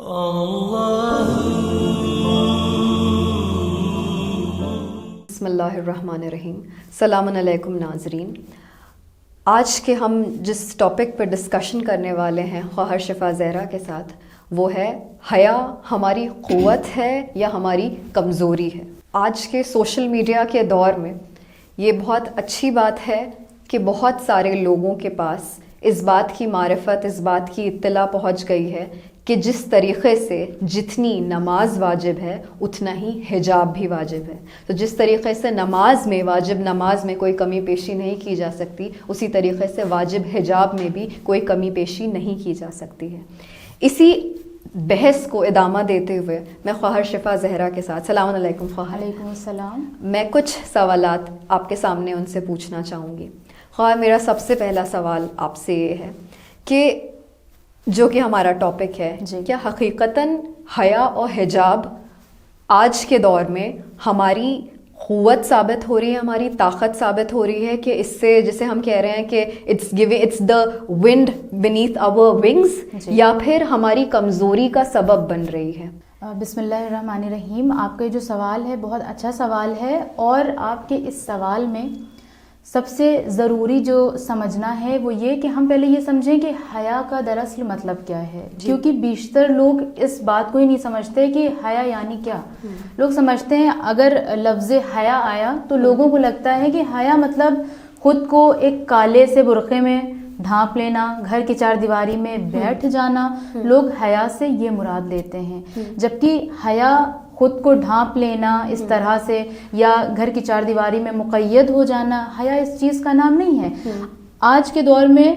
بسم اللہ الرحمن الرحیم. السلام علیکم ناظرین. آج کے ہم جس ٹاپک پر ڈسکشن کرنے والے ہیں خواہر شفا زہرا کے ساتھ، وہ ہے حیا ہماری قوت ہے یا ہماری کمزوری ہے. آج کے سوشل میڈیا کے دور میں یہ بہت اچھی بات ہے کہ بہت سارے لوگوں کے پاس اس بات کی معرفت، اس بات کی اطلاع پہنچ گئی ہے کہ جس طریقے سے جتنی نماز واجب ہے اتنا ہی حجاب بھی واجب ہے. تو جس طریقے سے نماز میں، واجب نماز میں کوئی کمی پیشی نہیں کی جا سکتی، اسی طریقے سے واجب حجاب میں بھی کوئی کمی پیشی نہیں کی جا سکتی ہے. اسی بحث کو ادامہ دیتے ہوئے میں خواہر شفا زہرا کے ساتھ، السلام علیکم خواہر. وعلیکم السلام. میں کچھ سوالات آپ کے سامنے ان سے پوچھنا چاہوں گی. خواہر، میرا سب سے پہلا سوال آپ سے یہ ہے کہ جو کہ ہمارا ٹاپک ہے، کیا حقیقتاً حیا اور حجاب آج کے دور میں ہماری قوت ثابت ہو رہی ہے، ہماری طاقت ثابت ہو رہی ہے کہ اس سے، جسے ہم کہہ رہے ہیں کہ it's the wind beneath our wings, یا پھر ہماری کمزوری کا سبب بن رہی ہے؟ بسم اللہ الرحمن الرحیم. آپ کا جو سوال ہے بہت اچھا سوال ہے، اور آپ کے اس سوال میں سب سے ضروری جو سمجھنا ہے وہ یہ کہ ہم پہلے یہ سمجھیں کہ حیا کا دراصل مطلب کیا ہے. کیونکہ بیشتر لوگ اس بات کو ہی نہیں سمجھتے کہ حیا یعنی کیا. لوگ سمجھتے ہیں اگر لفظ حیا آیا تو لوگوں کو لگتا ہے کہ حیا مطلب خود کو ایک کالے سے برقعے میں ڈھانپ لینا، گھر کی چار دیواری میں بیٹھ جانا. لوگ حیا سے یہ مراد لیتے ہیں، جبکہ حیا خود کو ڈھانپ لینا اس طرح سے یا گھر کی چار دیواری میں مقید ہو جانا، حیا اس چیز کا نام نہیں ہے. آج کے دور میں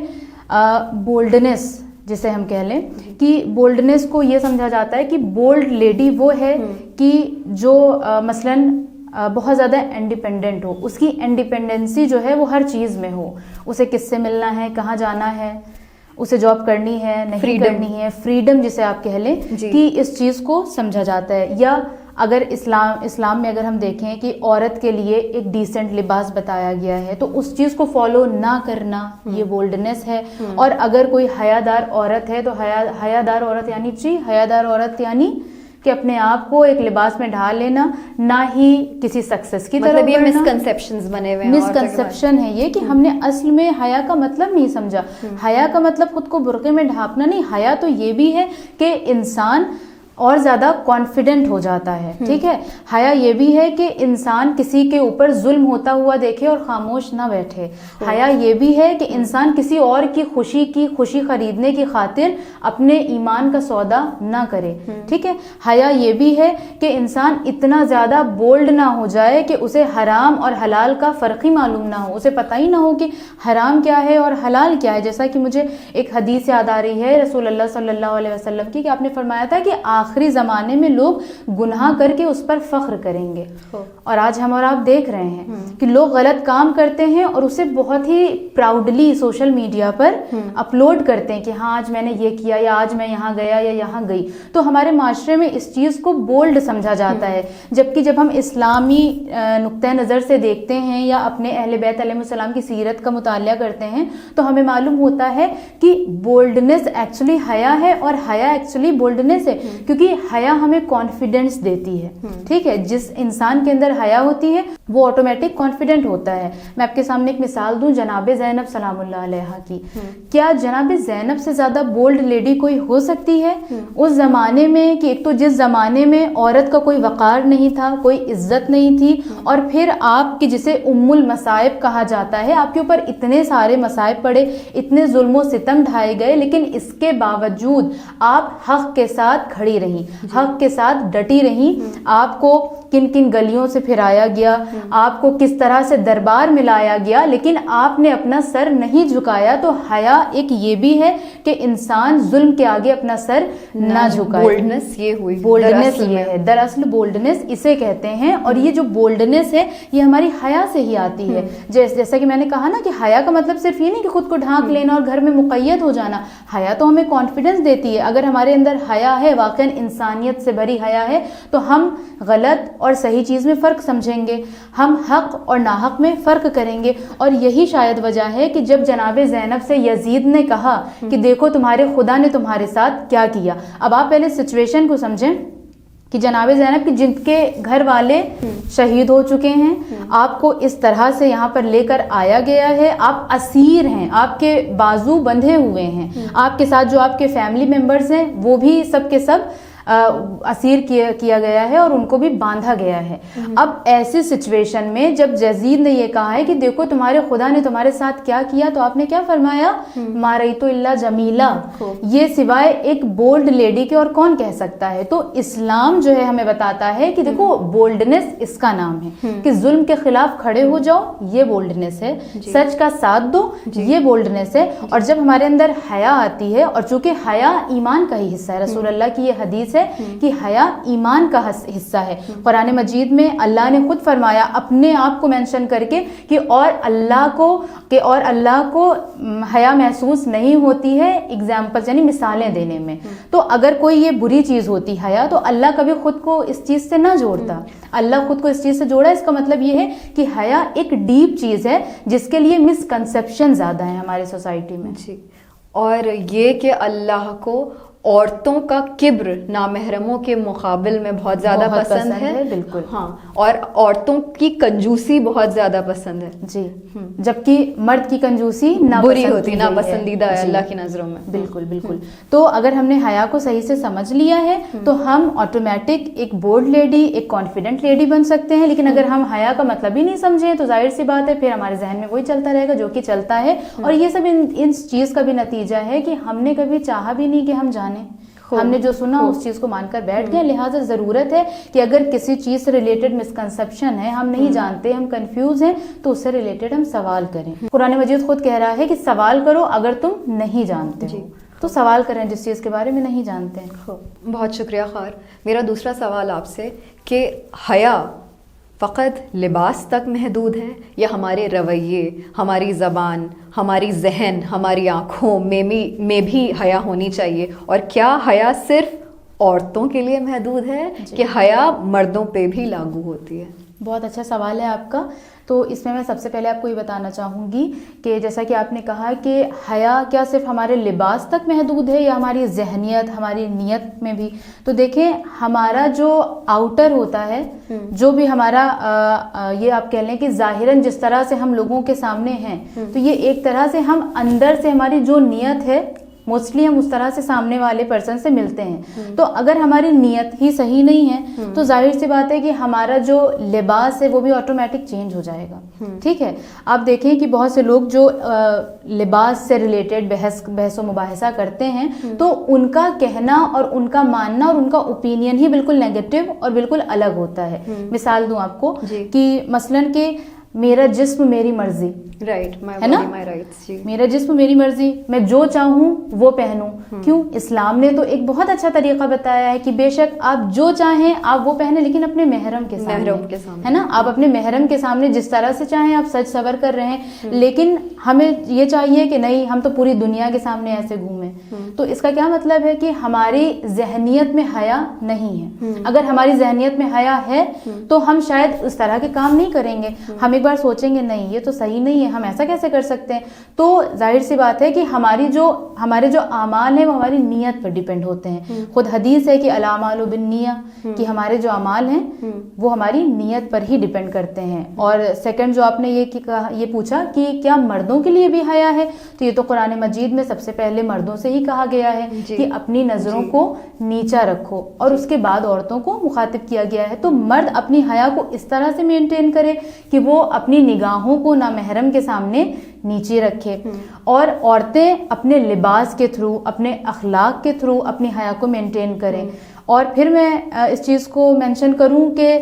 بولڈنس جسے ہم کہہ لیں کہ بولڈنس کو یہ سمجھا جاتا ہے کہ بولڈ لیڈی وہ ہے کہ جو مثلاً بہت زیادہ انڈیپینڈنٹ ہو، اس کی انڈیپینڈنسی جو ہے وہ ہر چیز میں ہو. اسے کس سے ملنا ہے، کہاں جانا ہے، اسے جاب کرنی ہے نہیں کرنی ہے، فریڈم جسے آپ کہہ لیں کہ اس چیز کو سمجھا جاتا ہے. یا اگر اسلام میں اگر ہم دیکھیں کہ عورت کے لیے ایک ڈیسنٹ لباس بتایا گیا ہے تو اس چیز کو فالو نہ کرنا یہ بولڈنس ہے. اور اگر کوئی حیادار عورت ہے تو حیادار عورت یعنی حیادار عورت یعنی کہ اپنے آپ کو ایک لباس میں ڈھال لینا، نہ ہی کسی سکسیس کی طرف یہ مسکنسیپشن بنے ہوئے ہیں. مسکنسیپشن ہے یہ کہ ہم نے اصل میں حیا کا مطلب نہیں سمجھا. حیا کا مطلب خود کو برقعے میں ڈھانپنا نہیں. حیا تو یہ بھی ہے کہ انسان اور زیادہ کانفیڈنٹ ہو جاتا ہے. ٹھیک ہے. حیا یہ بھی ہے کہ انسان کسی کے اوپر ظلم ہوتا ہوا دیکھے اور خاموش نہ بیٹھے. حیا یہ بھی ہے کہ انسان کسی اور کی خوشی خریدنے کی خاطر اپنے ایمان کا سودا نہ کرے. ٹھیک ہے. حیا یہ بھی ہے کہ انسان اتنا زیادہ بولڈ نہ ہو جائے کہ اسے حرام اور حلال کا فرق ہی معلوم نہ ہو، اسے پتہ ہی نہ ہو کہ حرام کیا ہے اور حلال کیا ہے. جیسا کہ مجھے ایک حدیث یاد آ رہی ہے رسول اللہ صلی اللہ علیہ وسلم کی، کہ آپ نے فرمایا تھا کہ آخری زمانے میں لوگ گناہ کر کے اس پر فخر کریں گے. اور آج ہم اور آپ دیکھ رہے ہیں کہ لوگ غلط کام کرتے ہیں اور اسے بہت ہی پراؤڈلی سوشل میڈیا پر اپلوڈ کرتے ہیں کہ ہاں آج میں نے یہ کیا، یا آج میں یہاں گیا یا یہاں گئی. تو ہمارے معاشرے میں اس چیز کو بولڈ سمجھا جاتا ہے. جبکہ جب ہم اسلامی نقطۂ نظر سے دیکھتے ہیں یا اپنے اہل بیت علیہ السلام کی سیرت کا مطالعہ کرتے ہیں تو ہمیں معلوم ہوتا ہے کہ بولڈنس ایکچولی حیا ہے اور حیا ایکچولی بولڈنس ہے. کیونکہ حیا ہمیں کانفیڈنس دیتی ہے. ٹھیک ہے. جس انسان کے اندر حیا ہوتی ہے وہ آٹومیٹک کانفیڈنٹ ہوتا ہے. میں آپ کے سامنے ایک مثال دوں جناب زینب سلام اللہ علیہا کی. کیا جناب زینب سے زیادہ بولڈ لیڈی کوئی ہو سکتی ہے اس زمانے میں؟ کہ ایک تو جس زمانے میں عورت کا کوئی وقار نہیں تھا، کوئی عزت نہیں تھی، اور پھر آپ کی جسے ام المصائب کہا جاتا ہے، آپ کے اوپر اتنے سارے مصائب پڑے، اتنے ظلم و ستم ڈھائے گئے، لیکن اس کے باوجود آپ حق کے ساتھ کھڑی رہیں، حق کے ساتھ ڈٹی رہیں. آپ کو کن کن گلیوں سے پھرایا گیا، آپ کو کس طرح سے دربار میں لایا گیا، لیکن آپ نے اپنا سر نہیں جھکایا. تو حیا ایک یہ بھی ہے کہ انسان ظلم کے آگے اپنا سر نہ جھکائے. بولڈنس یہ ہوئی، بولڈنس یہ ہے دراصل، بولڈنس اسے کہتے ہیں. اور یہ جو بولڈنس ہے یہ ہماری حیا سے ہی آتی ہے. جیسا کہ میں نے کہا نا کہ حیا کا مطلب صرف یہ نہیں کہ خود کو ڈھانک لینا اور گھر میں مقید ہو جانا. حیا تو ہمیں کانفیڈنس دیتی ہے. اگر ہمارے اندر حیا ہے، واقعا انسانیت سے بھری حیا ہے، تو ہم غلط اور صحیح چیز میں فرق سمجھیں گے. ہم حق اور ناحق میں فرق کریں گے. اور یہی شاید وجہ ہے کہ جب جناب زینب سے یزید نے کہا کہ دیکھو تمہارے خدا نے تمہارے ساتھ کیا کیا. اب آپ پہلے سچویشن کو سمجھیں کہ جناب زینب کی جن کے گھر والے شہید ہو چکے ہیں, آپ کو اس طرح سے یہاں پر لے کر آیا گیا ہے, آپ اسیر ہیں, آپ کے بازو بندھے ہوئے ہیں, آپ کے ساتھ جو آپ کے فیملی ممبرز ہیں وہ بھی سب کے سب اسیر کیا گیا ہے اور ان کو بھی باندھا گیا ہے. اب ایسی سچویشن میں جب یزید نے یہ کہا ہے کہ دیکھو تمہارے خدا نے تمہارے ساتھ کیا کیا, تو آپ نے کیا فرمایا, ما رأیت الا جمیلا, یہ سوائے ایک بولڈ لیڈی کے اور کون کہہ سکتا ہے. تو اسلام جو ہے ہمیں بتاتا ہے کہ دیکھو بولڈنس اس کا نام ہے کہ ظلم کے خلاف کھڑے ہو جاؤ, یہ بولڈنس ہے, سچ کا ساتھ دو, یہ بولڈنس ہے. اور جب ہمارے اندر حیا آتی ہے, اور چونکہ حیا ایمان کا ہی حصہ ہے, رسول اللہ کی یہ حدیث ہے کہ حیا ایمان کا حصہ ہے. قرآن مجید میں اللہ نے خود فرمایا اپنے آپ کو مینشن کر کے کہ اور اللہ کو حیا محسوس نہیں ہوتی ہے, ایگزامپل یعنی مثالیں دینے میں. تو اگر کوئی یہ بری چیز ہوتی حیا, تو اللہ کبھی خود کو اس چیز سے نہ جوڑتا. اللہ خود کو اس چیز سے جوڑا. اس کا مطلب یہ ہے کہ حیا ایک ڈیپ چیز ہے جس کے لیے مسکنسیپشن زیادہ ہیں ہماری سوسائٹی میں. جی, اور یہ کہ اللہ کو عورتوں کا کبر نامحرموں کے مقابل میں بہت زیادہ پسند ہے. بالکل. ہاں, اور عورتوں کی کنجوسی بہت زیادہ پسند ہے. جی, جبکہ مرد کی کنجوسی بری ہوتی, ناپسندیدہ ہے اللہ کی نظروں میں. بالکل بالکل. تو اگر ہم نے حیا کو صحیح سے سمجھ لیا ہے تو ہم آٹومیٹک ایک بولڈ لیڈی, ایک کانفیڈنٹ لیڈی بن سکتے ہیں. لیکن اگر ہم حیا کا مطلب ہی نہیں سمجھیں تو ظاہر سی بات ہے پھر ہمارے ذہن میں وہی چلتا رہے گا جو کہ چلتا ہے. اور یہ سب اس چیز کا بھی نتیجہ ہے کہ ہم نے کبھی چاہا بھی نہیں کہ ہم جانیں, ہم نے جو سنا اس چیز کو مان کر بیٹھ گئے. لہٰذا ضرورت ہے کہ اگر کسی چیز سے ریلیٹڈ مسکنسیپشن ہے, ہم نہیں جانتے, ہم کنفیوز ہیں, تو اس سے ریلیٹڈ ہم سوال کریں. قرآن مجید خود کہہ رہا ہے کہ سوال کرو اگر تم نہیں جانتے ہو, تو سوال کریں جس چیز کے بارے میں نہیں جانتے ہیں. بہت شکریہ خار. میرا دوسرا سوال آپ سے کہ حیا فقط لباس تک محدود ہے یا ہمارے رویے, ہماری زبان, ہماری ذہن, ہماری آنکھوں میں بھی حیا ہونی چاہیے؟ اور کیا حیا صرف عورتوں کے لیے محدود ہے کہ حیا مردوں پہ بھی لاگو ہوتی ہے؟ بہت اچھا سوال ہے آپ کا. تو اس میں سب سے پہلے آپ کو یہ بتانا چاہوں گی کہ جیسا کہ آپ نے کہا کہ حیا کیا صرف ہمارے لباس تک محدود ہے یا ہماری ذہنیت, ہماری نیت میں بھی؟ تو دیکھیں, ہمارا جو آؤٹر ہوتا ہے, جو بھی ہمارا یہ آپ کہہ لیں کہ ظاہراً جس طرح سے ہم لوگوں کے سامنے ہیں, تو یہ ایک طرح سے ہم اندر سے ہماری جو نیت ہے موسٹلی ہم اس طرح سے سامنے والے پرسن سے ملتے ہیں. تو اگر ہماری نیت ہی صحیح نہیں ہے تو ظاہر سی بات ہے کہ ہمارا جو لباس ہے وہ بھی آٹومیٹک چینج ہو جائے گا. ٹھیک ہے, آپ دیکھیں کہ بہت سے لوگ جو لباس سے ریلیٹڈ بحث و مباحثہ کرتے ہیں تو ان کا کہنا اور ان کا ماننا اور ان کا اوپینین ہی بالکل نیگیٹو اور بالکل الگ ہوتا ہے. مثال دوں آپ کو کہ مثلاً کہ میرا جسم میری مرضی, ہے نا, میرا جسم میری مرضی, میں جو چاہوں وہ پہنوں. کیوں؟ اسلام نے تو ایک بہت اچھا طریقہ بتایا ہے کہ بے شک آپ جو چاہیں آپ وہ پہنیں, لیکن اپنے محرم کے سامنے, ہے نا, آپ اپنے محرم کے سامنے جس طرح سے چاہیں آپ سج سور کر رہے ہیں. لیکن ہمیں یہ چاہیے کہ نہیں, ہم تو پوری دنیا کے سامنے ایسے گھومیں. تو اس کا کیا مطلب ہے کہ ہماری ذہنیت میں حیا نہیں ہے. اگر ہماری ذہنیت میں حیا ہے تو ہم شاید اس طرح کے کام نہیں کریں گے. ہم ایک بار سوچیں گے نہیں یہ تو صحیح نہیں ہے, ہم ایسا کیسے کر سکتے ہیں. تو ظاہر سی بات ہے کہ ہمارے جو اعمال ہیں وہ ہماری نیت پر ڈیپینڈ ہوتے ہیں. خود حدیث ہے کہ الاعمال بالنیہ, کہ ہمارے جو اعمال ہیں وہ ہماری نیت پر ہی ڈیپینڈ کرتے ہیں. اور سیکنڈ جو آپ نے یہ پوچھا کہ کیا مردوں کے لیے بھی حیا ہے, تو یہ تو قرآن مجید میں سب سے پہلے مردوں سے ہی کہا گیا ہے کہ اپنی نظروں کو نیچا رکھو, اور اس کے بعد عورتوں کو مخاطب کیا گیا ہے. تو مرد اپنی حیا کو اس طرح سے مینٹین کرے کہ وہ اپنی نگاہوں کو نامحرم کے سامنے نیچے رکھے, اور عورتیں اپنے لباس کے تھرو, اپنے اخلاق کے تھرو اپنی حیا کو مینٹین کریں. اور پھر میں اس چیز کو مینشن کروں کہ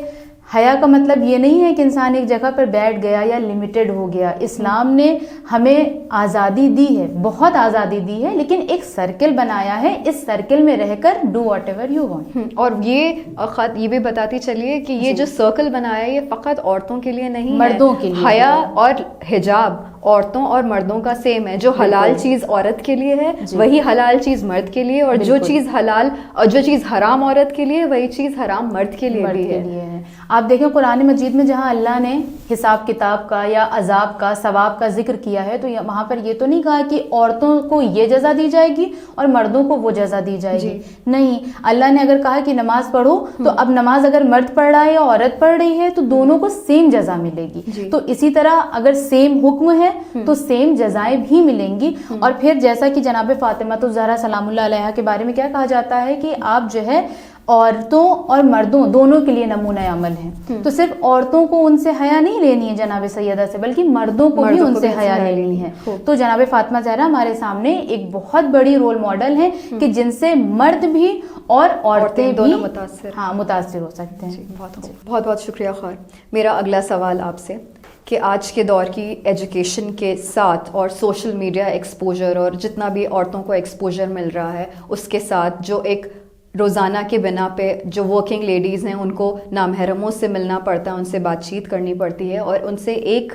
حیا کا مطلب یہ نہیں ہے کہ انسان ایک جگہ پر بیٹھ گیا یا لمیٹڈ ہو گیا. اسلام نے ہمیں آزادی دی ہے, بہت آزادی دی ہے, لیکن ایک سرکل بنایا ہے, اس سرکل میں رہ کر do what ever you want. اور یہ بھی بتاتی چلیے کہ یہ جو سرکل بنایا ہے یہ فقط عورتوں کے لیے نہیں, مردوں کے لیے. حیا اور حجاب عورتوں اور مردوں کا سیم ہے. جو حلال چیز عورت کے لیے ہے وہی حلال چیز مرد کے لیے, اور جو چیز حلال اور جو چیز حرام عورت کے لیے وہی چیز حرام مرد کے لیے بھی ہے. آپ دیکھیں قرآن مجید میں جہاں اللہ نے حساب کتاب کا یا عذاب کا ثواب کا ذکر کیا ہے تو وہاں پر یہ تو نہیں کہا کہ عورتوں کو یہ جزا دی جائے گی اور مردوں کو وہ جزا دی جائے گی. نہیں, اللہ نے اگر کہا کہ نماز پڑھو تو اب نماز اگر مرد پڑھ رہا ہے یا عورت پڑھ رہی ہے تو دونوں کو سیم جزا ملے گی. تو اسی طرح اگر سیم حکم ہے تو سیم جزائیں بھی ملیں گی. اور پھر جیسا کہ جناب فاطمہ الزہرا سلام اللہ علیہا کے بارے میں کیا کہا جاتا ہے کہ آپ جو ہے عورتوں اور مردوں دونوں کے لیے نمونہ عمل ہیں. تو صرف عورتوں کو ان سے حیا نہیں لینی ہے جناب سیدہ سے, بلکہ مردوں کو بھی ان سے حیا لینی ہے. تو جناب فاطمہ زہرا ہمارے سامنے ایک بہت بڑی رول ماڈل ہے کہ جن سے مرد بھی اور عورتیں بھی متاثر ہو سکتے ہیں. بہت بہت شکریہ خور. میرا اگلا سوال آپ سے کہ آج کے دور کی ایجوکیشن کے ساتھ اور سوشل میڈیا ایکسپوجر اور جتنا بھی عورتوں کو ایکسپوجر مل رہا ہے اس کے ساتھ جو ایک روزانہ کے بنا پہ جو ورکنگ لیڈیز ہیں ان کو نامحرموں سے ملنا پڑتا ہے, ان سے بات چیت کرنی پڑتی ہے اور ان سے ایک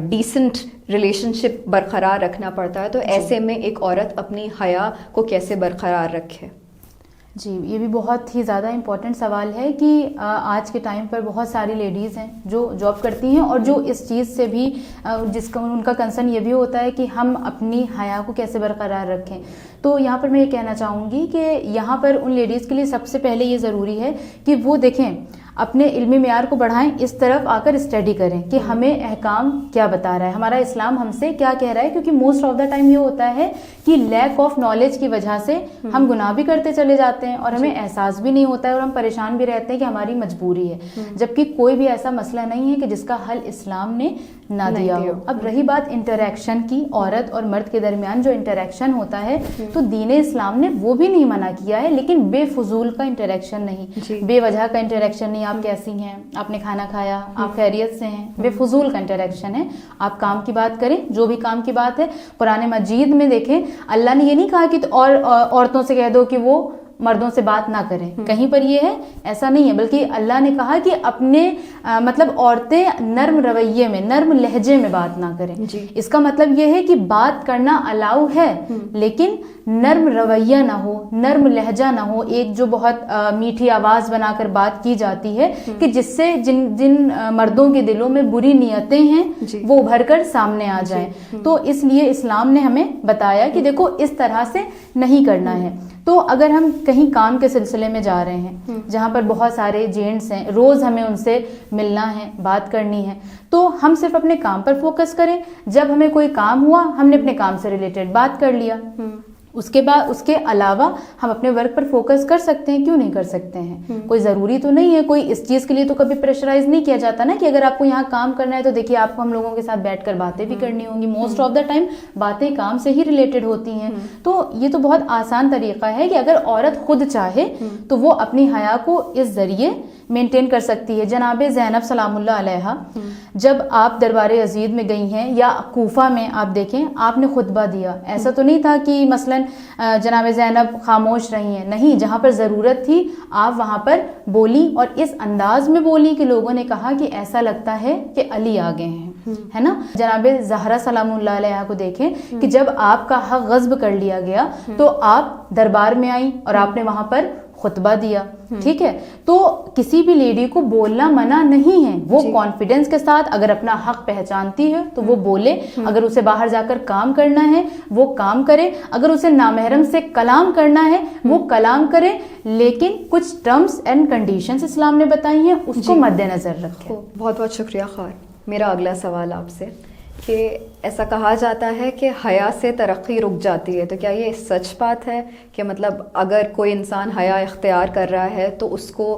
ڈیسنٹ ریلیشن شپ برقرار رکھنا پڑتا ہے, تو ایسے میں ایک عورت اپنی حیا کو کیسے برقرار رکھے؟ جی, یہ بھی بہت ہی زیادہ امپورٹنٹ سوال ہے کہ آج کے ٹائم پر بہت ساری لیڈیز ہیں جو جاب کرتی ہیں اور جو اس چیز سے بھی جس کا ان کا کنسرن یہ بھی ہوتا ہے کہ ہم اپنی حیا کو کیسے برقرار رکھیں. تو یہاں پر میں یہ کہنا چاہوں گی کہ یہاں پر ان لیڈیز کے لیے سب سے پہلے یہ ضروری ہے کہ وہ دیکھیں اپنے علمی معیار کو بڑھائیں, اس طرف آ کر اسٹڈی کریں کہ ہمیں احکام کیا بتا رہا ہے, ہمارا اسلام ہم سے کیا کہہ رہا ہے. کیونکہ موسٹ آف دا ٹائم یہ ہوتا ہے کہ لیک آف نالج کی وجہ سے ہم گناہ بھی کرتے چلے جاتے ہیں اور ہمیں احساس بھی نہیں ہوتا ہے اور ہم پریشان بھی رہتے ہیں کہ hماری مجبوری ہے, جبکہ کوئی بھی ایسا مسئلہ نہیں ہے کہ جس کا حل اسلام نے نہ دیا ہو. اب رہی بات انٹریکشن کی, عورت اور مرد کے درمیان جو انٹریکشن ہوتا ہے تو دین اسلام نے وہ بھی نہیں منع کیا ہے, لیکن بے فضول کا انٹریکشن نہیں, بے وجہ کا انٹریکشن نہیں. آپ کیسی ہیں, آپ نے کھانا کھایا, آپ خیریت سے ہیں, بے فضول کا انٹریکشن ہے. آپ کام کی بات کریں, جو بھی کام کی بات ہے. قرآن مجید میں دیکھیں اللہ نے یہ نہیں کہا کہ عورتوں سے کہہ دو کہ وہ مردوں سے بات نہ کریں, کہیں پر یہ ہے, ایسا نہیں ہے, بلکہ اللہ نے کہا کہ اپنے مطلب عورتیں نرم رویے میں, نرم لہجے میں بات نہ کریں. اس کا مطلب یہ ہے کہ بات کرنا الاؤ ہے لیکن نرم رویہ نہ ہو, نرم لہجہ نہ ہو, ایک جو بہت میٹھی آواز بنا کر بات کی جاتی ہے کہ جس سے جن مردوں کے دلوں میں بری نیتیں ہیں وہ ابھر کر سامنے آ جائیں. تو اس لیے اسلام نے ہمیں بتایا کہ دیکھو اس طرح سے نہیں کرنا ہے. تو اگر ہم کہیں کام کے سلسلے میں جا رہے ہیں جہاں پر بہت سارے جینٹس ہیں, روز ہمیں ان سے ملنا ہے, بات کرنی ہے, تو ہم صرف اپنے کام پر فوکس کریں. جب ہمیں کوئی کام ہوا ہم نے اپنے کام سے ریلیٹڈ بات کر لیا, اس کے بعد اس کے علاوہ ہم اپنے ورک پر فوکس کر سکتے ہیں, کیوں نہیں کر سکتے ہیں؟ کوئی ضروری تو نہیں ہے, کوئی اس چیز کے لیے تو کبھی پریشرائز نہیں کیا جاتا نا کہ اگر آپ کو یہاں کام کرنا ہے تو دیکھیے آپ کو ہم لوگوں کے ساتھ بیٹھ کر باتیں بھی کرنی ہوں گی. موسٹ آف دا ٹائم باتیں کام سے ہی ریلیٹڈ ہوتی ہیں. تو یہ تو بہت آسان طریقہ ہے کہ اگر عورت خود چاہے تو وہ اپنی حیا کو اس ذریعے مینٹین کر سکتی ہے. جناب زینب سلام اللہ علیہا جب آپ دربار یزید میں گئی ہیں یا کوفہ میں آپ دیکھیں آپ نے خطبہ دیا, ایسا تو نہیں تھا کہ مثلاً جناب زینب خاموش رہی ہیں, نہیں, جہاں پر ضرورت تھی آپ وہاں پر بولی اور اس انداز میں بولی کہ لوگوں نے کہا کہ ایسا لگتا ہے کہ علی آگے ہیں, ہے نا. جناب زہرا سلام اللہ علیہا کو دیکھیں کہ جب آپ کا حق غصب کر لیا گیا تو آپ دربار میں آئیں اور آپ نے وہاں پر خطبہ دیا. ٹھیک ہے, تو کسی بھی لیڈی کو بولنا منع نہیں ہے, وہ کانفیڈنس کے ساتھ اگر اپنا حق پہچانتی ہے تو وہ بولے. اگر اسے باہر جا کر کام کرنا ہے وہ کام کرے, اگر اسے نامحرم سے کلام کرنا ہے وہ کلام کرے, لیکن کچھ ٹرمز اینڈ کنڈیشنز اسلام نے بتائی ہیں اس کو مد نظر رکھے. بہت بہت شکریہ خور. میرا اگلا سوال آپ سے کہ ایسا کہا جاتا ہے کہ حیا سے ترقی رک جاتی ہے, تو کیا یہ سچ بات ہے کہ مطلب اگر کوئی انسان حیا اختیار کر رہا ہے تو اس کو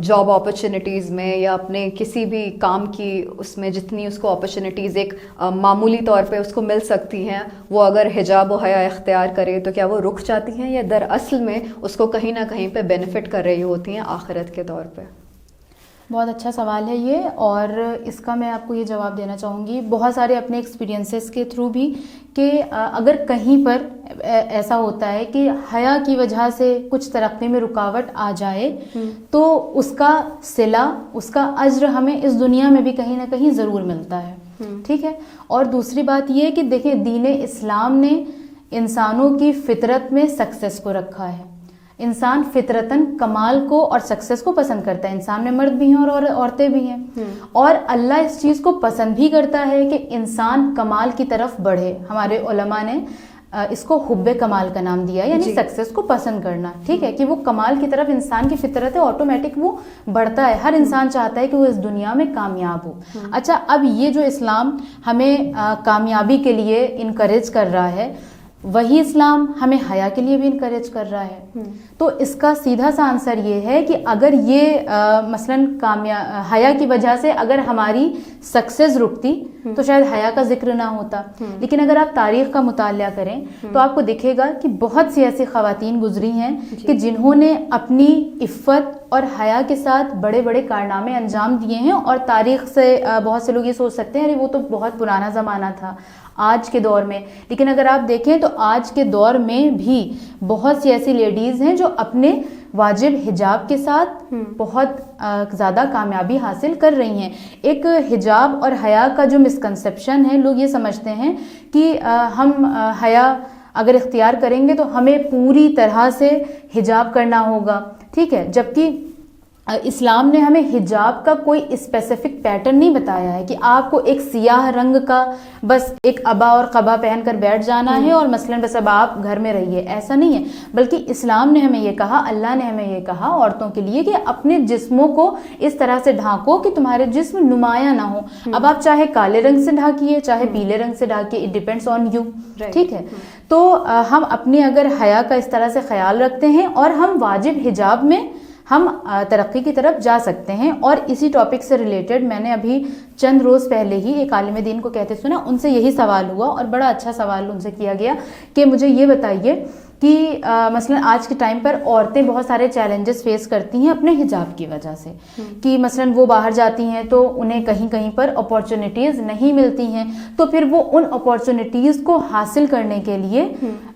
جاب اپرچونیٹیز میں یا اپنے کسی بھی کام کی اس میں جتنی اس کو اپرچونیٹیز ایک معمولی طور پہ اس کو مل سکتی ہیں, وہ اگر حجاب و حیا اختیار کرے تو کیا وہ رک جاتی ہیں یا دراصل میں اس کو کہیں نہ کہیں پہ بینیفٹ کر رہی ہوتی ہیں آخرت کے طور پہ؟ بہت اچھا سوال ہے یہ, اور اس کا میں آپ کو یہ جواب دینا چاہوں گی بہت سارے اپنے ایکسپیرینسز کے تھرو بھی کہ اگر کہیں پر ایسا ہوتا ہے کہ حیا کی وجہ سے کچھ ترقی میں رکاوٹ آ جائے تو اس کا صلہ, اس کا اجر ہمیں اس دنیا میں بھی کہیں نہ کہیں ضرور ملتا ہے. ٹھیک ہے, اور دوسری بات یہ کہ دیکھیں دین اسلام نے انسانوں کی فطرت میں سکسیس کو رکھا ہے. انسان فطرتاً کمال کو اور سکسیس کو پسند کرتا ہے. انسان میں مرد بھی ہیں اور عورتیں بھی ہیں, اور اللہ اس چیز کو پسند بھی کرتا ہے کہ انسان کمال کی طرف بڑھے. ہمارے علماء نے اس کو حب کمال کا نام دیا, یعنی سکسیس کو پسند کرنا. ٹھیک ہے, کہ وہ کمال کی طرف انسان کی فطرت ہے, آٹومیٹک وہ بڑھتا ہے. ہر انسان چاہتا ہے کہ وہ اس دنیا میں کامیاب ہو. اچھا, اب یہ جو اسلام ہمیں کامیابی کے لیے انکریج کر رہا ہے, وہی اسلام ہمیں حیا کے لیے بھی انکریج کر رہا ہے. تو اس کا سیدھا سا آنسر یہ ہے کہ اگر یہ مثلاً حیا کی وجہ سے اگر ہماری سکسیس رکتی تو شاید حیا کا ذکر نہ ہوتا. لیکن اگر آپ تاریخ کا مطالعہ کریں تو آپ کو دکھے گا کہ بہت سی ایسی خواتین گزری ہیں کہ جنہوں نے اپنی عفت اور حیا کے ساتھ بڑے بڑے کارنامے انجام دیے ہیں. اور تاریخ سے بہت سے لوگ یہ سوچ سکتے ہیں ارے وہ تو بہت پرانا زمانہ تھا آج کے دور میں, لیکن اگر آپ دیکھیں تو آج کے دور میں بھی بہت سی ایسی لیڈیز ہیں جو اپنے واجب حجاب کے ساتھ بہت زیادہ کامیابی حاصل کر رہی ہیں. ایک حجاب اور حیا کا جو مسکنسیپشن ہے, لوگ یہ سمجھتے ہیں کہ ہم حیا اگر اختیار کریں گے تو ہمیں پوری طرح سے حجاب کرنا ہوگا. ٹھیک ہے, جبکہ اسلام نے ہمیں حجاب کا کوئی اسپیسیفک پیٹرن نہیں بتایا ہے کہ آپ کو ایک سیاہ رنگ کا بس ایک عبا اور قبا پہن کر بیٹھ جانا ہے اور مثلاً بس اب آپ گھر میں رہیے. ایسا نہیں ہے, بلکہ اسلام نے ہمیں یہ کہا, اللہ نے ہمیں یہ کہا عورتوں کے لیے کہ اپنے جسموں کو اس طرح سے ڈھانکو کہ تمہارے جسم نمایاں نہ ہو. اب آپ چاہے کالے رنگ سے ڈھانکیے چاہے پیلے رنگ سے ڈھانکیے, اٹ ڈیپینڈس آن یو. ٹھیک ہے, تو ہم اپنی اگر حیا کا اس طرح سے خیال رکھتے ہیں اور ہم واجب حجاب میں ہم ترقی کی طرف جا سکتے ہیں. اور اسی ٹاپک سے ریلیٹڈ میں نے ابھی چند روز پہلے ہی ایک عالم دین کو کہتے سنا, ان سے یہی سوال ہوا اور بڑا اچھا سوال ان سے کیا گیا کہ مجھے یہ بتائیے کہ مثلا آج کے ٹائم پر عورتیں بہت سارے چیلنجز فیس کرتی ہیں اپنے حجاب کی وجہ سے, کہ مثلا وہ باہر جاتی ہیں تو انہیں کہیں کہیں پر اپارچونیٹیز نہیں ملتی ہیں, تو پھر وہ ان اپارچونیٹیز کو حاصل کرنے کے لیے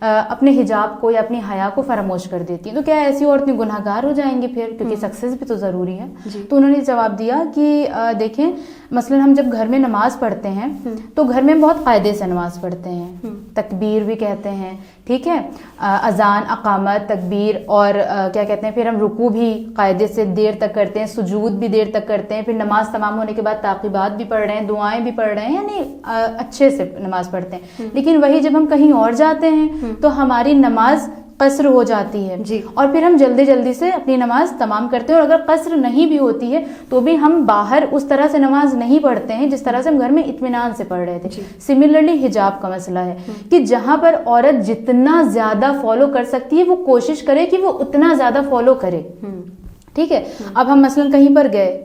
اپنے حجاب کو یا اپنی حیا کو فراموش کر دیتی ہیں. تو کیا ایسی عورتیں گناہ گار ہو جائیں گی پھر, کیونکہ سکسیس بھی تو ضروری ہے. تو انہوں نے جواب دیا کہ دیکھیں مثلا ہم جب گھر میں نماز پڑھتے ہیں تو گھر میں بہت قاعدے سے نماز پڑھتے ہیں, تکبیر بھی کہتے ہیں. ٹھیک ہے, اذان, اقامت, تکبیر, اور کیا کہتے ہیں, پھر ہم رکوع بھی قاعدے سے دیر تک کرتے ہیں, سجود بھی دیر تک کرتے ہیں, پھر نماز تمام ہونے کے بعد تعقیبات بھی پڑھ رہے ہیں, دعائیں بھی پڑھ رہے ہیں, یعنی اچھے سے نماز پڑھتے ہیں. لیکن وہی جب ہم کہیں اور جاتے ہیں تو ہماری نماز قصر ہو جاتی ہے اور پھر ہم جلدی جلدی سے اپنی نماز تمام کرتے ہیں. اور اگر قصر نہیں بھی ہوتی ہے تو بھی ہم باہر اس طرح سے نماز نہیں پڑھتے ہیں جس طرح سے ہم گھر میں اطمینان سے پڑھ رہے تھے. سملرلی حجاب کا مسئلہ ہے کہ جہاں پر عورت جتنا زیادہ فالو کر سکتی ہے وہ کوشش کرے کہ وہ اتنا زیادہ فالو کرے. ٹھیک ہے, اب ہم مثلا کہیں پر گئے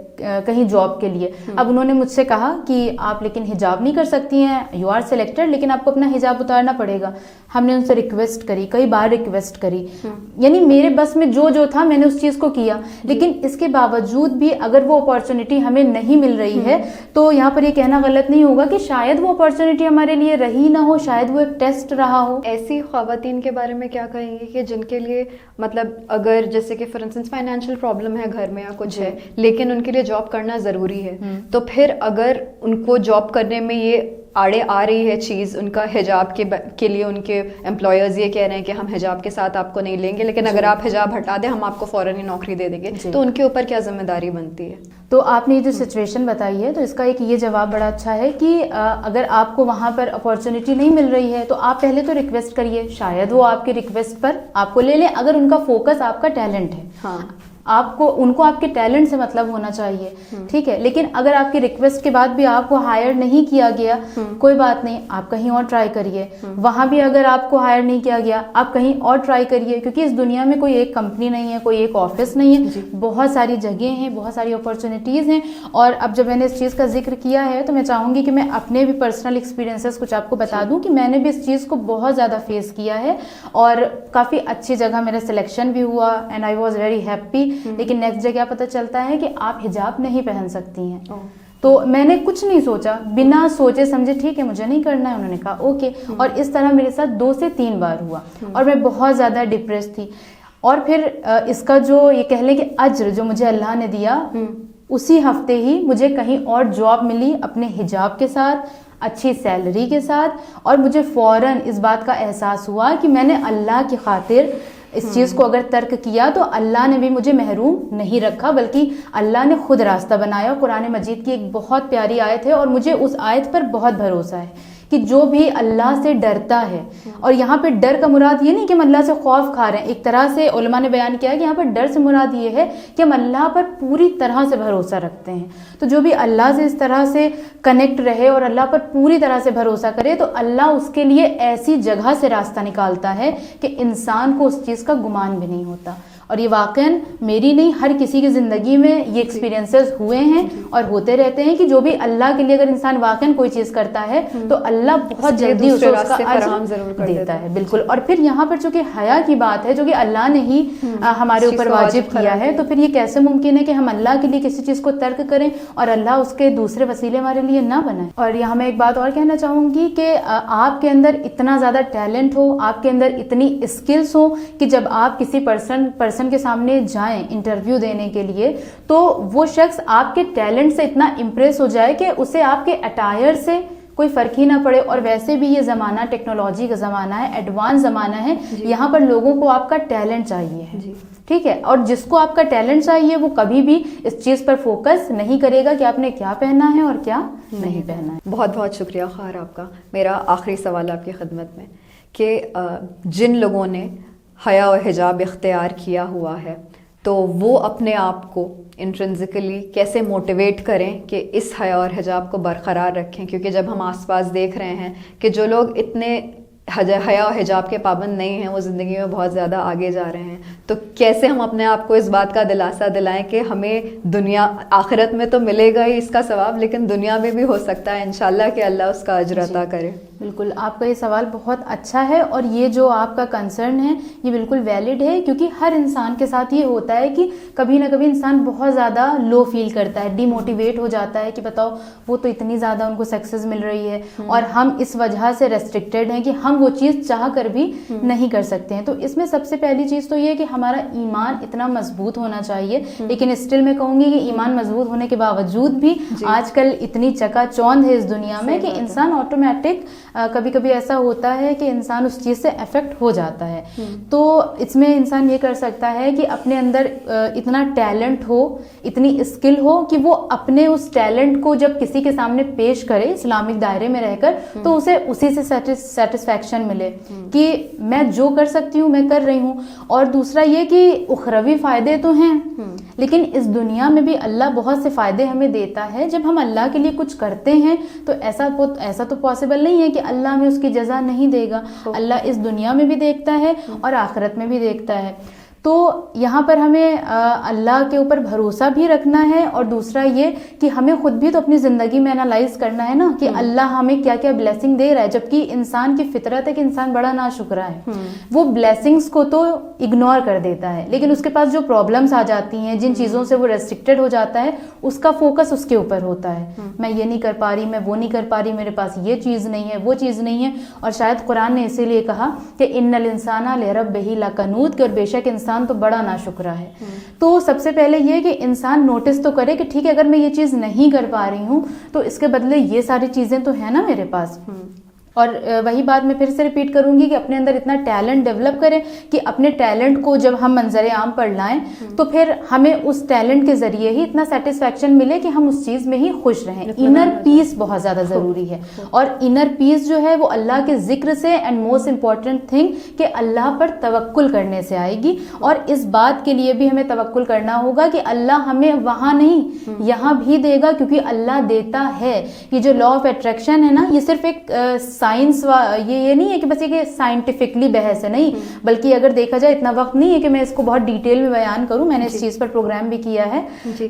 کہیں جاب کے لیے, اب انہوں نے مجھ سے کہا کہ آپ لیکن حجاب نہیں کر سکتی ہیں, یو آر سلیکٹڈ, لیکن آپ کو اپنا حجاب اتارنا پڑے گا. ہم نے ان سے ریکویسٹ کری, کئی بار ریکویسٹ کری, یعنی میرے بس میں جو تھا میں نے اس چیز کو کیا. لیکن اس کے باوجود بھی اگر وہ اپارچونیٹی ہمیں نہیں مل رہی ہے تو یہاں پر یہ کہنا غلط نہیں ہوگا کہ شاید وہ اپارچونیٹی ہمارے لیے رہی نہ ہو, شاید وہ ایک ٹیسٹ رہا ہو. ایسی خواتین کے بارے میں کیا کہیں گے کہ جن کے لیے مطلب اگر جیسے کہ فار انسٹنس فائنینشیل پرابلم ہے گھر میں یا کچھ ہے, لیکن ان کے لیے جاب کرنا ضروری ہے, تو پھر اگر ان کو جاب کرنے میں یہ آڑے آ رہی ہے چیز, ان کا حجاب کے لیے ان کے امپلائرز یہ کہہ رہے ہیں کہ ہم حجاب کے ساتھ آپ کو نہیں لیں گے, لیکن اگر آپ حجاب ہٹا دیں ہم آپ کو فوراً ہی نوکری دے دیں گے, تو ان کے اوپر کیا ذمہ داری بنتی ہے؟ تو آپ نے یہ جو سچویشن بتائی ہے تو اس کا ایک یہ جواب بڑا اچھا ہے کہ اگر آپ کو وہاں پر اپارچونیٹی نہیں مل رہی ہے تو آپ پہلے تو ریکویسٹ کریے, شاید وہ آپ کی ریکویسٹ پر آپ کو لے لیں, اگر ان کا فوکس آپ کا ٹیلنٹ ہے. ہاں, ان کو آپ کے ٹیلنٹ سے مطلب ہونا چاہیے. ٹھیک ہے, لیکن اگر آپ کی ریکویسٹ کے بعد بھی آپ کو ہائر نہیں کیا گیا, کوئی بات نہیں, آپ کہیں اور ٹرائی کریے. وہاں بھی اگر آپ کو ہائر نہیں کیا گیا, آپ کہیں اور ٹرائی کریے, کیونکہ اس دنیا میں کوئی ایک کمپنی نہیں ہے, کوئی ایک آفس نہیں ہے, بہت ساری جگہیں ہیں, بہت ساری اپارچونیٹیز ہیں. اور اب جب میں نے اس چیز کا ذکر کیا ہے تو میں چاہوں گی کہ میں اپنے بھی پرسنل ایکسپیرینسز کچھ آپ کو بتا دوں کہ میں نے بھی اس چیز کو بہت زیادہ فیس کیا ہے اور کافی اچھی جگہ میرا سلیکشن بھی ہوا and I was very happy. لیکن نیکسٹ ڈے کیا پتہ چلتا ہے کہ آپ حجاب نہیں پہن سکتی ہیں. تو میں نے کچھ نہیں سوچا, بنا سوچے سمجھے ٹھیک ہے مجھے نہیں کرنا ہے, انہوں نے کہا اوکے. اور اس طرح میرے ساتھ 2 سے 3 بار ہوا اور میں بہت زیادہ ڈپریس تھی. اور پھر اس کا جو یہ کہہ لیں کہ اجر جو مجھے اللہ نے دیا, اسی ہفتے ہی مجھے کہیں اور جاب ملی اپنے حجاب کے ساتھ, اچھی سیلری کے ساتھ, اور مجھے فوراً اس بات کا احساس ہوا کہ میں نے اللہ کی خاطر اس چیز کو اگر ترک کیا تو اللہ نے بھی مجھے محروم نہیں رکھا، بلکہ اللہ نے خود راستہ بنایا. قرآن مجید کی ایک بہت پیاری آیت ہے اور مجھے اس آیت پر بہت بھروسہ ہے کہ جو بھی اللہ سے ڈرتا ہے، اور یہاں پہ ڈر کا مراد یہ نہیں کہ ہم اللہ سے خوف کھا رہے ہیں، ایک طرح سے علماء نے بیان کیا ہے کہ یہاں پر ڈر سے مراد یہ ہے کہ ہم اللہ پر پوری طرح سے بھروسہ رکھتے ہیں. تو جو بھی اللہ سے اس طرح سے کنیکٹ رہے اور اللہ پر پوری طرح سے بھروسہ کرے تو اللہ اس کے لیے ایسی جگہ سے راستہ نکالتا ہے کہ انسان کو اس چیز کا گمان بھی نہیں ہوتا. اور یہ واقعاً میری نہیں، ہر کسی کی زندگی میں یہ ایکسپیرینسز ہوئے ہیں اور ہوتے رہتے ہیں کہ جو بھی اللہ کے لیے اگر انسان واقعاً کوئی چیز کرتا ہے تو اللہ بہت جلدی اسے اس کا اجر دیتا ہے. بالکل. اور پھر یہاں پر چونکہ حیا کی بات ہے جو کہ اللہ نے ہی ہمارے اوپر واجب کیا ہے، تو پھر یہ کیسے ممکن ہے کہ ہم اللہ کے لیے کسی چیز کو ترک کریں اور اللہ اس کے دوسرے وسیلے ہمارے لیے نہ بنائیں. اور یہاں میں ایک بات اور کہنا چاہوں گی کہ آپ کے اندر اتنا زیادہ ٹیلنٹ ہو، آپ کے اندر اتنی اسکلس ہو کہ جب آپ کسی پرسن کے سامنے جائیں انٹرویو دینے کے لیے تو وہ شخص آپ کے ٹیلنٹ سے اتنا امپریس ہو جائے کہ اسے آپ کے اٹائر سے کوئی فرق ہی نہ پڑے. اور ویسے بھی یہ زمانہ ٹیکنالوجی کا زمانہ ہے، ایڈوانس زمانہ ہے، یہاں پر لوگوں کو آپ کا ٹیلنٹ چاہیے ہے. ٹھیک ہے. اور جس کو آپ کا ٹیلنٹ چاہیے وہ کبھی بھی اس چیز پر فوکس نہیں کرے گا کہ آپ نے کیا پہنا ہے اور کیا نہیں پہنا ہے. بہت بہت شکریہ خواہر آپ کا. میرا آخری سوال آپ کی خدمت میں کہ جن لوگوں نے حیا و حجاب اختیار کیا ہوا ہے تو وہ اپنے آپ کو انٹرنزیکلی کیسے موٹیویٹ کریں کہ اس حیا اور حجاب کو برقرار رکھیں؟ کیونکہ جب ہم آس پاس دیکھ رہے ہیں کہ جو لوگ اتنے حیا و حجاب کے پابند نہیں ہیں وہ زندگی میں بہت زیادہ آگے جا رہے ہیں، تو کیسے ہم اپنے آپ کو اس بات کا دلاسا دلائیں کہ ہمیں دنیا آخرت میں تو ملے گا ہی اس کا ثواب، لیکن دنیا میں بھی ہو سکتا ہے انشاءاللہ کہ اللہ اس کا اجر عطا کرے. بالکل. آپ کا یہ سوال بہت اچھا ہے اور یہ جو آپ کا کنسرن ہے یہ بالکل ویلڈ ہے، کیونکہ ہر انسان کے ساتھ یہ ہوتا ہے کہ کبھی نہ کبھی انسان بہت زیادہ لو فیل کرتا ہے، ڈی موٹیویٹ ہو جاتا ہے کہ بتاؤ وہ تو اتنی زیادہ ان کو سکسیز مل رہی ہے اور ہم اس وجہ سے ریسٹرکٹیڈ ہیں کہ ہم وہ چیز چاہ کر بھی نہیں کر سکتے ہیں. تو اس میں سب سے پہلی چیز تو یہ کہ ہمارا ایمان اتنا مضبوط ہونا چاہیے. لیکن اسٹل میں کہوں گی کہ ایمان مضبوط ہونے کے باوجود بھی آج کل اتنی چکا چوند ہے اس دنیا میں کہ انسان آٹومیٹک کبھی کبھی ایسا ہوتا ہے کہ انسان اس چیز سے افیکٹ ہو جاتا ہے. تو اس میں انسان یہ کر سکتا ہے کہ اپنے اندر اتنا ٹیلنٹ ہو، اتنی اسکل ہو کہ وہ اپنے اس ٹیلنٹ کو جب کسی کے سامنے پیش کرے اسلامک دائرے میں رہ کر تو اسے اسی سے سیٹسفیکشن ملے کہ میں جو کر سکتی ہوں میں کر رہی ہوں. اور دوسرا یہ کہ اخروی فائدے تو ہیں لیکن اس دنیا میں بھی اللہ بہت سے فائدے ہمیں دیتا ہے. جب ہم اللہ کے لیے کچھ کرتے ہیں تو ایسا تو پاسبل نہیں ہے کہ اللہ ہمیں اس کی جزا نہیں دے گا. اللہ اس دنیا میں بھی دیکھتا ہے اور آخرت میں بھی دیکھتا ہے. تو یہاں پر ہمیں اللہ کے اوپر بھروسہ بھی رکھنا ہے اور دوسرا یہ کہ ہمیں خود بھی تو اپنی زندگی میں انالائز کرنا ہے نا کہ اللہ ہمیں کیا کیا بلیسنگ دے رہا ہے. جبکہ انسان کی فطرت ہے کہ انسان بڑا ناشکرا ہے، وہ بلیسنگز کو تو اگنور کر دیتا ہے لیکن اس کے پاس جو پرابلمز آ جاتی ہیں، جن چیزوں سے وہ ریسٹرکٹیڈ ہو جاتا ہے، اس کا فوکس اس کے اوپر ہوتا ہے. میں یہ نہیں کر پا رہی، میں وہ نہیں کر پا رہی، میرے پاس یہ چیز نہیں ہے، وہ چیز نہیں ہے. اور شاید قرآن نے اسی لیے کہا کہ ان الانسان لربہ لکنود، کہ اور بے شک انسان تو بڑا ناشکرا ہے. تو سب سے پہلے یہ کہ انسان نوٹس تو کرے کہ ٹھیک ہے اگر میں یہ چیز نہیں کر پا رہی ہوں تو اس کے بدلے یہ ساری چیزیں تو ہیں نا میرے پاس. اور وہی بات میں پھر سے ریپیٹ کروں گی کہ اپنے اندر اتنا ٹیلنٹ ڈیولپ کریں کہ اپنے ٹیلنٹ کو جب ہم منظر عام پر لائیں تو پھر ہمیں اس ٹیلنٹ کے ذریعے ہی اتنا سیٹسفیکشن ملے کہ ہم اس چیز میں ہی خوش رہیں. انر پیس بہت زیادہ ضروری ہے اور انر پیس جو ہے وہ اللہ کے ذکر سے اینڈ موسٹ امپورٹنٹ تھنگ کہ اللہ پر توکل کرنے سے آئے گی. اور اس بات کے لیے بھی ہمیں توکل کرنا ہوگا کہ اللہ ہمیں وہاں نہیں یہاں بھی دے گا کیونکہ اللہ دیتا ہے. یہ جو لا آف اٹریکشن ہے نا یہ صرف ایک سائنس یہ نہیں ہے کہ بس یہ سائنٹیفکلی بحث ہے، نہیں، بلکہ اگر دیکھا جائے اتنا وقت نہیں ہے کہ میں اس کو بہت ڈیٹیل میں بیان کروں. میں نے اس چیز پر پروگرام بھی کیا ہے.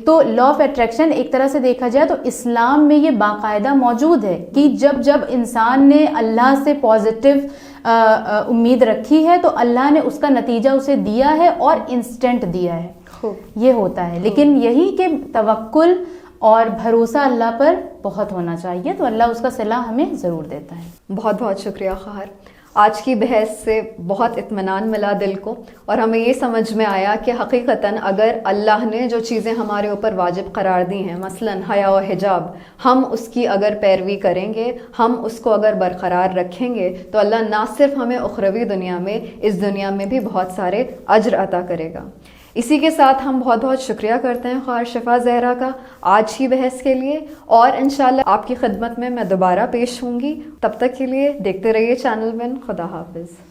تو لا آف اٹریکشن ایک طرح سے دیکھا جائے تو اسلام میں یہ باقاعدہ موجود ہے کہ جب انسان نے اللہ سے پازیٹیو امید رکھی ہے تو اللہ نے اس کا نتیجہ اسے دیا ہے اور انسٹنٹ دیا ہے. یہ ہوتا ہے. لیکن یہی کہ توکل اور بھروسہ اللہ پر بہت ہونا چاہیے تو اللہ اس کا صلہ ہمیں ضرور دیتا ہے. بہت بہت شکریہ خواہر. آج کی بحث سے بہت اطمینان ملا دل کو، اور ہمیں یہ سمجھ میں آیا کہ حقیقتاً اگر اللہ نے جو چیزیں ہمارے اوپر واجب قرار دی ہیں، مثلاً حیا و حجاب، ہم اس کی اگر پیروی کریں گے، ہم اس کو اگر برقرار رکھیں گے، تو اللہ نہ صرف ہمیں اخروی دنیا میں، اس دنیا میں بھی بہت سارے اجر عطا کرے گا۔ اسی کے ساتھ ہم بہت بہت شکریہ کرتے ہیں خواہر شفا زہرا کا آج کی بحث کے لیے، اور انشاءاللہ آپ کی خدمت میں دوبارہ پیش ہوں گی۔ تب تک کے لیے دیکھتے رہیے چینل ون۔ خدا حافظ۔